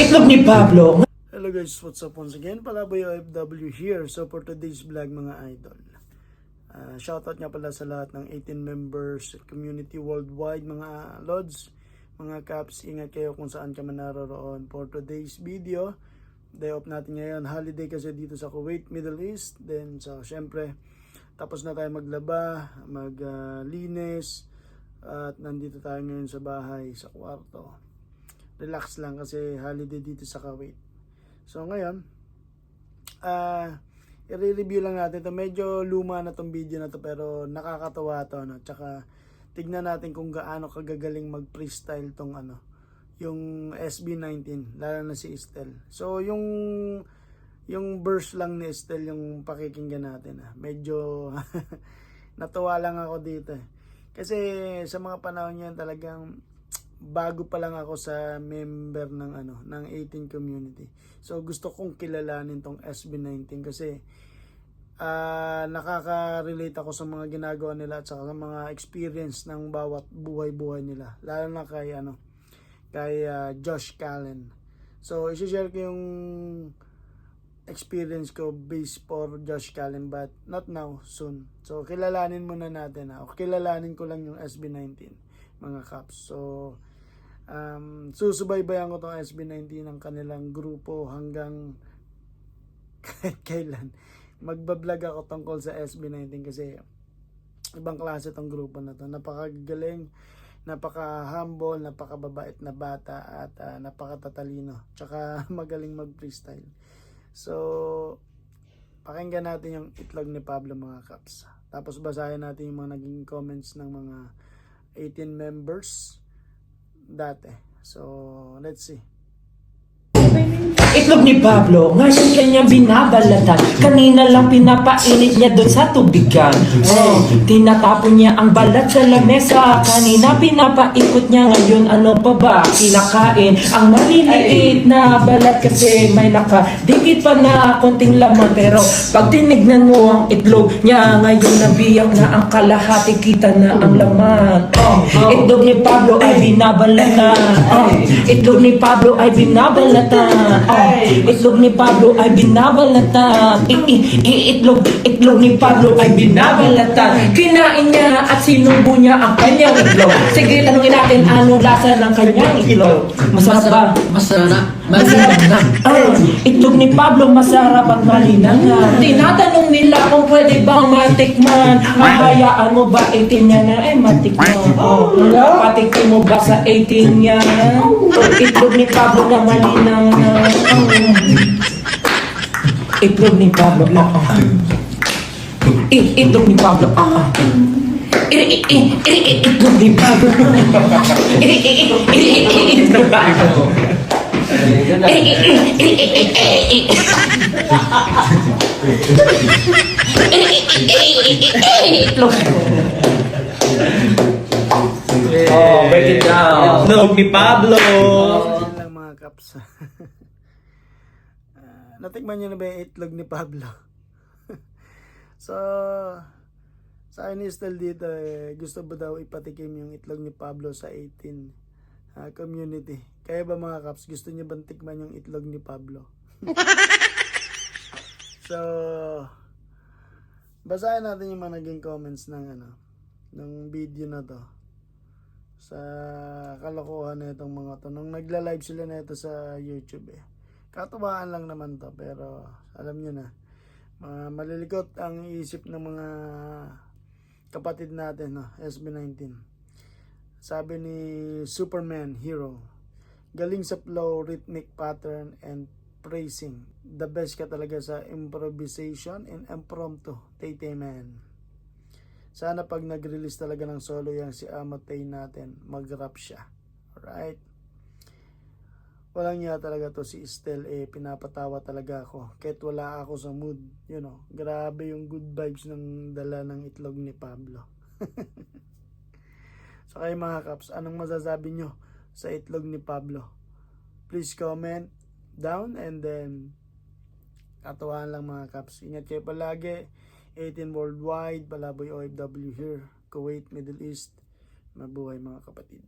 Itlog ni Pablo. Hello guys, what's up once again? Palaboy OFW here. So for today's vlog mga idol, shoutout nga pala sa lahat ng 18 members community worldwide mga lods, mga caps. Ingat kayo kung saan ka man naroroon. For today's video, day off natin ngayon, holiday kasi dito sa Kuwait, Middle East. Then so syempre tapos na tayo maglaba, maglinis, at nandito tayo ngayon sa bahay, sa kwarto. Relax lang kasi holiday dito sa Kuwait. So ngayon, i-review lang natin ito. Medyo luma na tong video na to pero nakakatawa to, no? Tsaka tignan natin kung gaano kagagaling mag-freestyle tong yung SB19, lalo na si Estel. So yung verse lang ni Estel yung pakikinggan natin. Medyo natuwa lang ako dito. Kasi sa mga panahon niyan talagang bago pa lang ako sa member ng 18 community. So gusto kong kilalanin tong SB19 kasi nakaka-relate ako sa mga ginagawa nila at sa mga experience ng bawat buhay-buhay nila. Lalo na kay Josh Callen. So i-share ko yung experience ko based for Josh Callen but not now, soon. So kilalanin muna natin. Kilalanin ko lang yung SB19 mga caps. So susubaybayan ko tong SB19 ng kanilang grupo hanggang kahit kailan. Magbablog ako tungkol sa SB19 kasi ibang klase tong grupo na to. Napakagaling, napaka-humble, napakababait na bata at napakatatalino. Tsaka magaling mag-freestyle. So pakinggan natin yung itlog ni Pablo mga caps. Tapos basahin natin yung mga naging comments ng mga 18 members dati. So, let's see. Itlog ni Pablo, ngayon kanya binabalatan. Kanina lang pinapainit niya doon sa tubigan. Tinatapon niya ang balat sa lamesa. Kanina pinapaikot niya, ngayon ano pa ba kinakain? Ang maliliit na balat kasi may nakadikit pa na konting laman. Pero pag tinignan mo ang itlog niya, ngayon nabiyak na ang kalahati, kita na ang laman. Itlog ni Pablo ay binabalatan. Itlog ni Pablo ay binabalatan. Itlog ni Pablo ay binabalatan. Itlog ni Pablo ay binabalatan. Kinain niya at sinubo niya ang kanyang itlog. Sige, tanungin natin anong lasa ng kanyang itlog. Masarap ba? Masarap. Itlog ni Pablo masarap at malinangan. Tinatanong nila kung pwede bang matikman. Mahayaan mo ba 18 niya na matikman? Patikin mo ba sa 18 niya? Itlog ni Pablo na malinangan. Itlog ni Pablo. Itlog ni Pablo. Itlog ni Pablo. Break it down. Itlog ni Pablo. Yan lang mga caps. Natikman niyo na ba yung itlog ni Pablo? So sa akin ni Estel dito gusto ba daw ipatikim yung itlog ni Pablo sa 18 community. Kaya ba mga caps, gusto niyo bang tikman yung itlog ni Pablo? So basahin natin yung mga naging comments ng ng video na to sa kalokohan na itong mga to. Nung nagla-live sila na ito sa YouTube katuwaan lang naman to, pero alam nyo na malilikot ang isip ng mga kapatid natin, SB19. Sabi ni Superman Hero, galing sa flow, rhythmic pattern and phrasing. The best ka talaga sa improvisation and impromptu. Tay man. Sana pag nag-release talaga ng solo yan si Amatay natin, mag-rap siya. Alright? Walang niya talaga to si Estel, pinapatawa talaga ako. Kahit wala ako sa mood, grabe yung good vibes ng dala ng itlog ni Pablo. So kayo mga caps, anong masasabi nyo sa itlog ni Pablo? Please comment down and then katuwaan lang mga caps. Ingat kayo palagi. 18 worldwide, Palaboy OFW here, Kuwait, Middle East. Mabuhay mga kapatid.